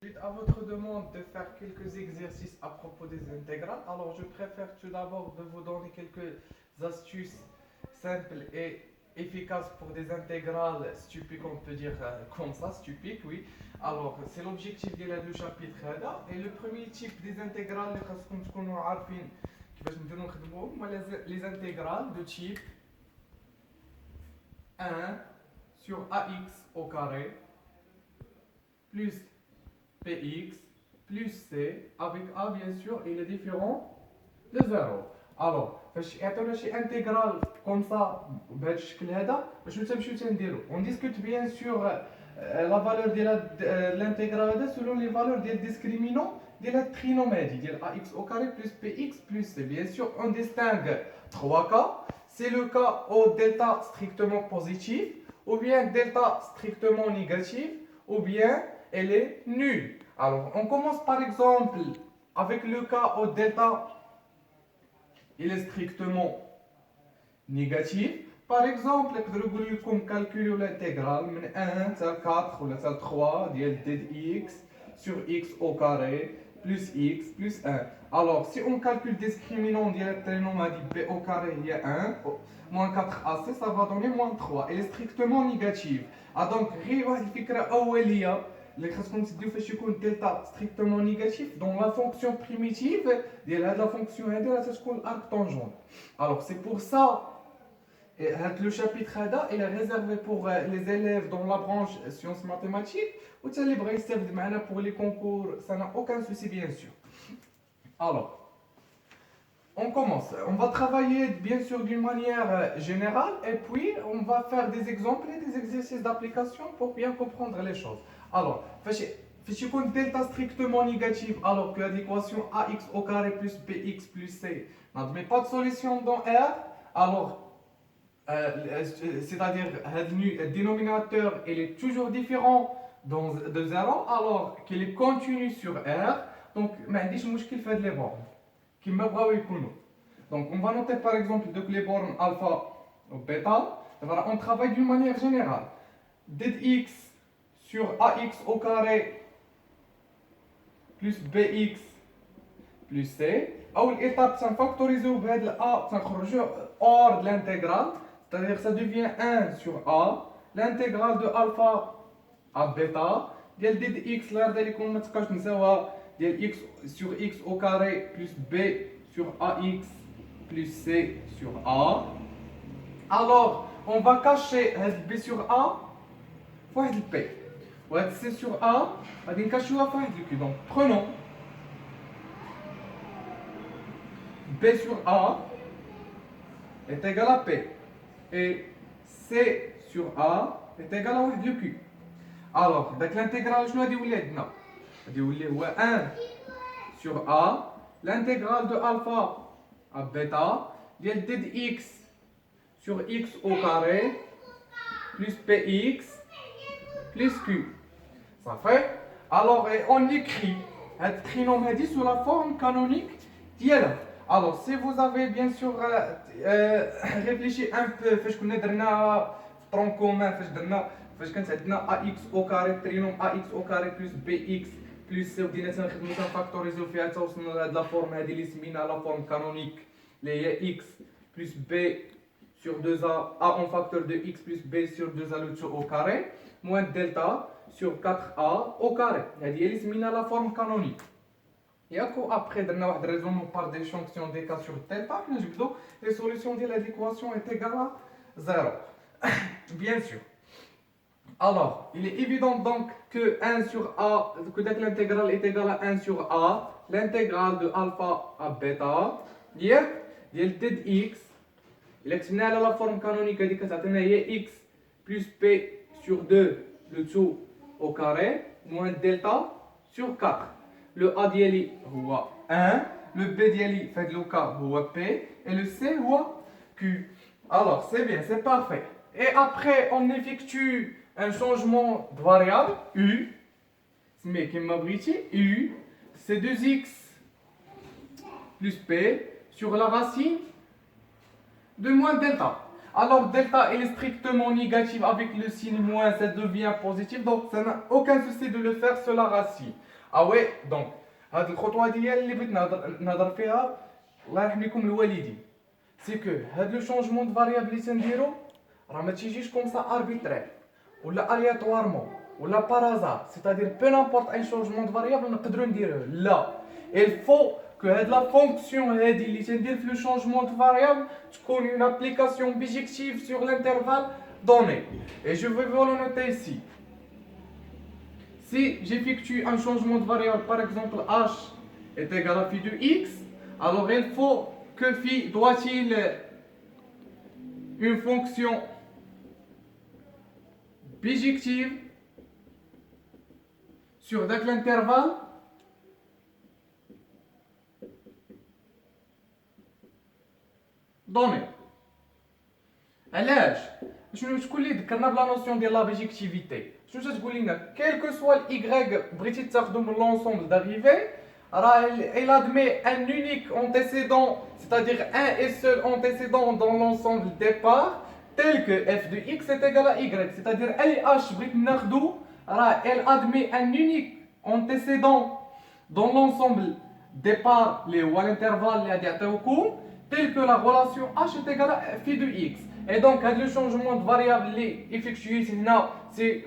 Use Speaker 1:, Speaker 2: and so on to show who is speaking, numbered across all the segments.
Speaker 1: Suite à votre demande de faire quelques exercices à propos des intégrales, alors je préfère tout d'abord de vous donner quelques astuces simples et efficaces pour des intégrales stupides, on peut dire comme ça, stupides, oui. Alors, c'est l'objectif du chapitre هذا. Et le premier type des intégrales اللي خاصكم تكونوا عارفين كيفاش نديرو نخدموهم هما les intégrales de type 1 sur ax au carré plus px plus c avec a bien sûr il est différent de 0. Alors فاش يعطيونا شي انتجرال كوم سا بهذا الشكل هذا شنو تمشيو تنديرو on discute bien sûr la valeur ديال l'intégral هذا selon les valeurs ديال discriminant ديال هاد الترينوم هادي ديال ax au carré plus px plus c. Bien sûr on distingue trois cas. C'est le cas au delta strictement positif, ou bien delta strictement négatif, ou bien elle est nulle. Alors, on commence par exemple avec le cas où delta il est strictement négatif. Par exemple, نقدروا لكم calculer l'intégrale من 1 حتى 4 ولا حتى 3 ديال dx sur x au carré plus x plus 1. Alors, si on calcule discriminant ديال الترينوم هذه b au carré il y a 1 moins 4ac, ça va donner moins 3. Elle est strictement négative. Ah donc, غير واحد الفكرة أولية اللي خاصكم تديو فاش يكون دلتا ستريكتومون نيجاتيف دون لا فونكسيون بريميتيف ديال هاد لا فونكسيون هادي راه تتكون الارك طونجون. الوغ سي بور سا هاد لو شابيتر هذا il est réservé pour les élèves dans la branche sciences mathématiques و حتى اللي بغى يستافد معنا pour les concours ça n'a aucun souci bien sûr. Alors on commence. On va travailler bien sûr d'une manière générale et puis on va faire des exemples et des exercices d'application pour bien comprendre les choses. Alors, فاش يكون delta strictement négatif alors que l'équation ax au carré plus bx plus c n'admet pas de solution dans R, alors c'est-à-dire le dénominateur il est toujours différent de 0 alors qu'il est continu sur R, donc ما عنديش مشكل في هاد لي bornes. كما بغاو يكونوا. Donc on va noter par exemple les bornes alpha ou bêta. Voilà, on travaille d'une manière générale. dx sur ax au carré plus bx plus c. أول étape c'est factoriser بهاد a تنخرجوا hors de l'intégrale, c'est-à-dire ça devient 1 sur a, l'intégrale de alpha à bêta ديال dx لا يرضي لكم ما تبقاوش نساوها ديال x sur x au carré plus b sur ax plus c sur a. Alors, on va cacher b sur a fois b. Et c sur a, on va cacher fois q. Donc, prenons b sur a est égal à p et c sur a est égal à q. Alors, l'intégrale, je vais vous dire, 1 sur a, l'intégrale de alpha à bêta, ديال dx sur x au carré plus px plus q. Ça fait? Alors, on écrit un trinôme sous la forme canonique ديالها. Alors, si vous avez bien sûr réfléchi un peu, فاش كنا درنا tronc commun, فاش كانت عندنا ax au carré trinôme ax au carré plus bx plus c ودينا تنخدمو تنفاكتوريزيو فيها حتى وصلنا لهاد لا فورم هادي اللي سميناها لا فورم كانونيك اللي هي x plus b sur 2a en facteur de x plus b sur 2a le tout au carré moins delta sur 4a au carré. هادي هي اللي سميناها لا فورم كانونيك. ياكو ابخي درنا واحد ريزونمون بار ديشونكسيون دي كا سور دلتا حنا نجبدو لي سوليسيون ديال هاد ليكواسيون est égale à 0. Bien sûr. Alors, il est évident donc que 1 sur a, que l'intégrale est égale à 1 sur a, l'intégrale de alpha à bêta, ديال dx, il est la forme canonique هذيك كتعطينا هي x plus p sur 2 le tout au carré moins delta sur 4. Le a ديالي هو 1, le b ديالي في هذا الكا هو p et le c هو q. Alors, c'est bien, c'est parfait. Et après, on effectue un changement de variable u, mais qui m'a u, c'est 2x plus p sur la racine de moins delta. Alors delta est strictement négatif avec le signe moins, ça devient positif, donc ça n'a aucun souci de le faire sur la racine. اه وي دونك هاد الخطوه ديال اللي بغيت نهضر فيها الله يرحم لكم الوالدين سي كو هاد لو شونجمون دو فاريابل اللي تنديرو راه ما تيجيش كوم سا اربيترير ولا الياتوارمون ولا بارازار سيتادير بو نامبورط ان شونجمون دو فاريابل نقدروا نديروه لا الفو que هاد لا فونكسيون هادي اللي تندير في لو شونجمون دو فاريابل تكون اون ابليكاسيون بيجيكتيف سور l'intervalle donné et je vais vous le noter ici. Si j'effectue un changement de variable, par exemple h est égal à phi de x, alors il faut que phi doit-il une fonction bijective sur l'intervalle donné. علاش شنو تقول لي ذكرنا بلا نوسيون ديال لا بيجيكتيفيتي شنو تقول لنا quel que soit الاي بغيتي تاخذو من لونسومبل داريفي راه il admet un unique antécédent c'est-à-dire un et seul antécédent dans l'ensemble départ tel que f de x est égal à y c'est-à-dire اي h بغيت ناخذو راه elle admet un unique antécédent dans l'ensemble départ اللي هو l'intervalle اللي غادي يعطيوكم tel que la relation h est égale à phi de x. Et donc, le changement de variable effectué, c'est c'est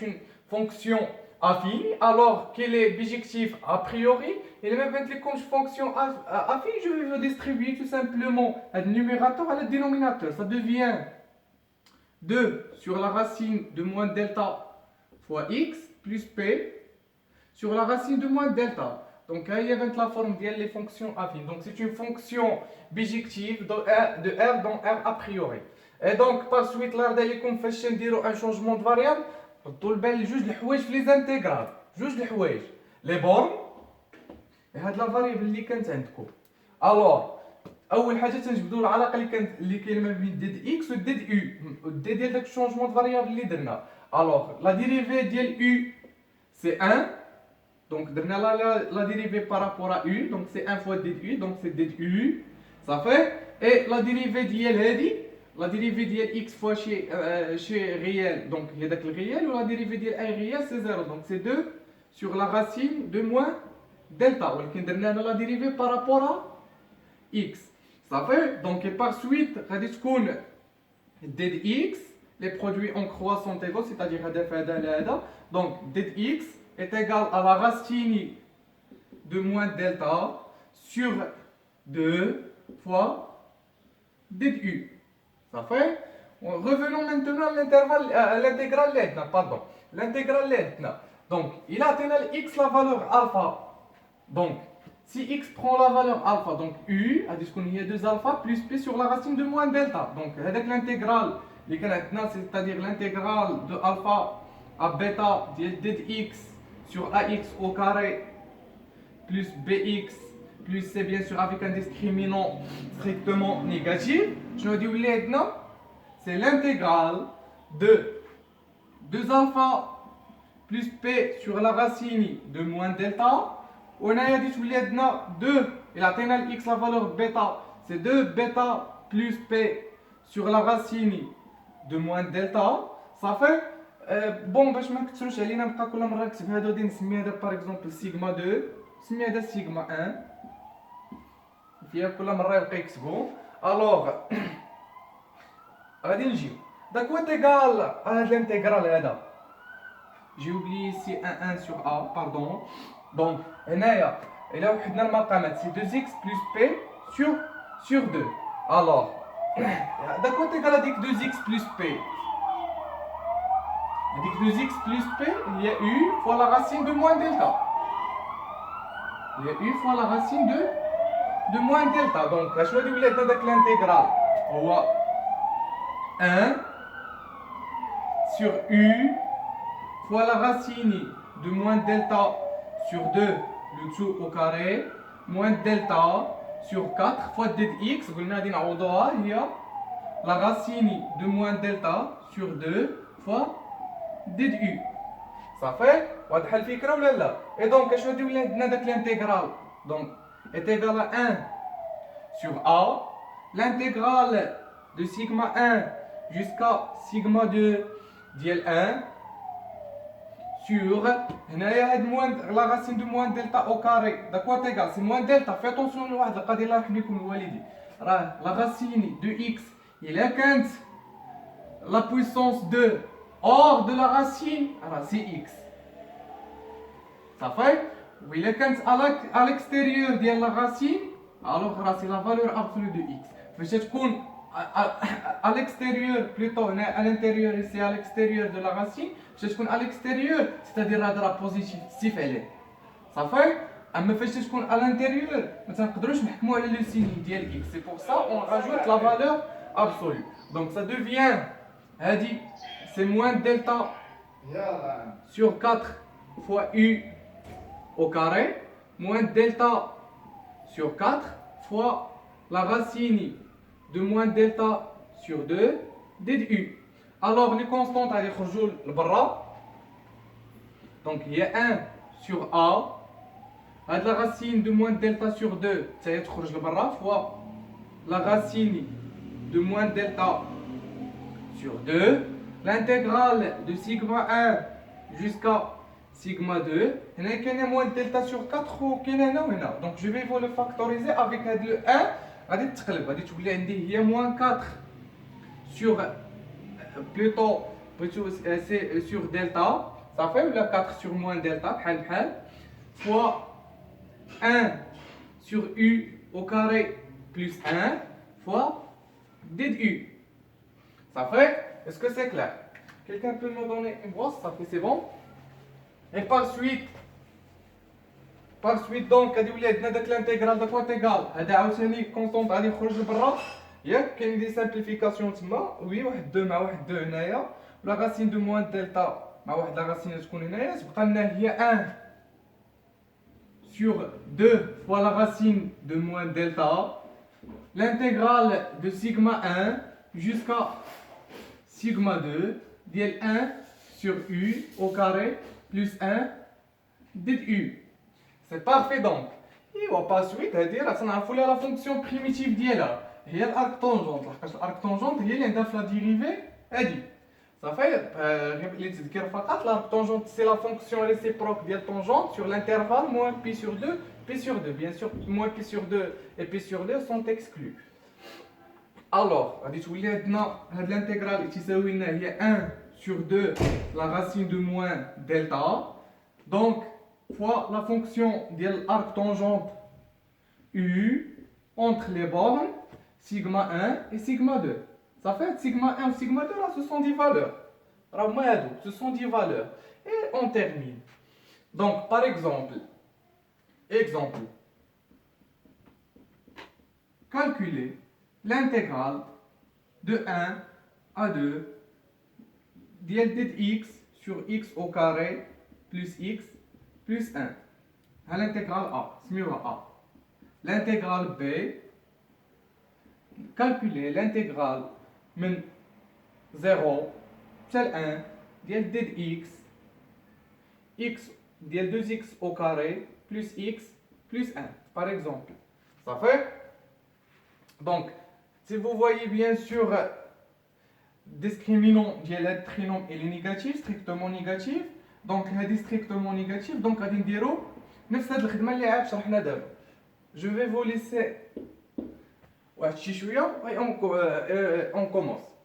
Speaker 1: une fonction affine, alors qu'elle est bijective a priori, et même avec comme fonction affine, je vais distribuer tout simplement le numérateur à le dénominateur. Ça devient 2 sur la racine de moins delta fois x plus p sur la racine de moins delta. Donc, il y a la forme des fonctions affines. Donc, c'est une fonction bijective de R dans R a priori. Et donc, par suite, là, on fait un changement de variable. On va juste les intégrales. Juste les bornes. Et c'est la variable qui est عندكم. Alors, أول حاجة تنجبدو العلاقة اللي كاينة ما بين ديد x و ديد u. ديد ديال داك الشونجمون de variable اللي درنا. Alors, la dérivée ديال u c'est 1. Donc, la dérivée par rapport à u, donc c'est 1 fois du, donc c'est du, ça fait. Et la dérivée d'IL, la dérivée d'IL x fois chez réel, donc il y a le réel, ou la dérivée d'IL réel, c'est 0, donc c'est 2 sur la racine de moins delta, ou la dérivée par rapport à x. Ça fait, donc et par suite, dx, les produits en croix sont égaux, c'est-à-dire donc dx est égal à la racine de moins delta sur 2 fois du. Ça fait. Revenons maintenant à l'intégrale lettre, pardon. L'intégrale lettre. Donc, il a atteint x la valeur alpha. Donc, si x prend la valeur alpha, donc u, il y a 2 alpha plus p sur la racine de moins delta. Donc, avec l'intégrale, c'est-à-dire l'intégrale de alpha à bêta de x sur ax au carré plus bx plus c bien sûr avec un discriminant strictement négatif. Je veux dire maintenant, c'est l'intégrale de 2 alpha plus p sur la racine de moins delta. On a dit maintenant 2, il a atteint x la valeur bêta, c'est 2 bêta plus p sur la racine de moins delta. Ça fait بون باش ما نكثروش علينا نبقى كل مره نكتب هادو غادي نسمي هذا باغ اكزومبل سيغما 2 نسمي هذا سيغما 1 فيها كل مره يبقى يكتبوا الوغ غادي نجيو داك وات ايغال هاد الانتيغرال هذا جي اوبليي سي 1 1 سور ا باردون دونك هنايا الا وحدنا المقامات سي 2x بلس p sur 2 الوغ داك وات ايغال هذيك 2x بلس p avec 2x plus p, il y a u fois la racine de moins delta. Il y a u fois la racine de moins delta. Donc, je vais vous dire avec l'intégrale. On voit 1 sur u fois la racine de moins delta sur 2, le tout au carré, moins delta sur 4 fois dx. Il y a la racine de moins delta sur 2 fois du. Ça fait واضحه الفكره ولا لا اي دونك اش غادي يولي عندنا داك الانتيغرال دونك est égal à 1 sur a l'intégrale de sigma 1 jusqu'à sigma 2 ديال 1 sur la racine de moins delta au carré. De quoi est égal? C'est moins delta. Fais attention à واحد القضية الله يحميكم الوالدين. La racine de x il est 15. La puissance de hors de la racine, c'est x. Ça fait? Oui, il est 15 à l'extérieur de la racine, alors c'est la valeur absolue de x. فاش تكون à l'extérieur, plutôt à l'intérieur ici à l'extérieur de la racine, فاش تكون à l'extérieur, c'est-à-dire هضره بوزيتيف عليه. صافي؟ اما فاش تكون à l'intérieur, ما تنقدروش نحكموا على لو سيني ديال x. C'est pour ça on rajoute la valeur absolue. Donc ça devient هادي c'est moins delta sur 4 fois u au carré moins delta sur 4 fois la racine de moins delta sur 2 du. Alors les constantes allaient sortir le bras. Donc il y a 1 sur a. La racine de moins delta sur 2, ça va être le bras fois la racine de moins delta sur 2. L'intégrale de sigma 1 jusqu'à sigma 2. Il y a moins delta sur 4 ou donc je vais vous le factoriser avec le 1. Il y a moins 4 sur plutôt sur delta. Ça fait 4 sur moins delta fois 1 sur u au carré plus 1 fois du. Ça fait? Est-ce que c'est clair? Quelqu'un peut me donner une brosse? Ça fait, c'est bon? Et par suite donc غادي يولي عندنا داك الانتيغرال داك واحد ايغال هذا عاوتاني كونستونط غادي يخرج لبرا ياك كاين دي سامبليفيكاسيون تما وي واحد 2 مع واحد 2 هنايا ولا راسين دو موان دلتا مع واحد لا راسين تكون هنايا تبقى لنا هي 1 sur 2 fois la racine de moins delta l'intégrale de sigma 1 jusqu'à sigma 2 ديال 1 sur u au carré plus 1 du. C'est parfait donc. Et par suite, on a la fonction primitive ديالها هي l'arc tangente. لحقاش l'arc tangente هي اللي عندها في la dérivée هادي. Ça fait اللي تذكر فقط l'arc tangente c'est la fonction réciproque ديال tangente sur l'intervalle moins pi sur 2, pi sur 2. Bien sûr, moins pi sur 2 et pi sur 2 sont exclus. Alors, غادي تولي عندنا هاد l'intégrale اللي تساوي لنا هي 1 sur 2 la racine de moins delta. Donc fois la fonction de l'arc tangente U entre les bornes sigma 1 et sigma 2. Ça fait sigma 1 ou sigma 2 là, ce sont des valeurs. Ce sont des valeurs. Et on termine. Donc par exemple, calculer l'intégrale de 1 à 2 de x sur x au carré plus x plus 1. À l'intégrale A, A. L'intégrale B, calculer l'intégrale من 0 حتى 1 ديال x x ديال 2x au carré plus x plus 1 par exemple. Ça fait? Donc, si vous voyez bien sûr discriminant ديال هاد trinôme il est négatif, strictement négatif. Donc هذه strictement négatif, donc غادي نديرو نفس هاد الخدمه اللي عاد شرحنا دابا. Je vais vous laisser واحد شي شويه et on commence.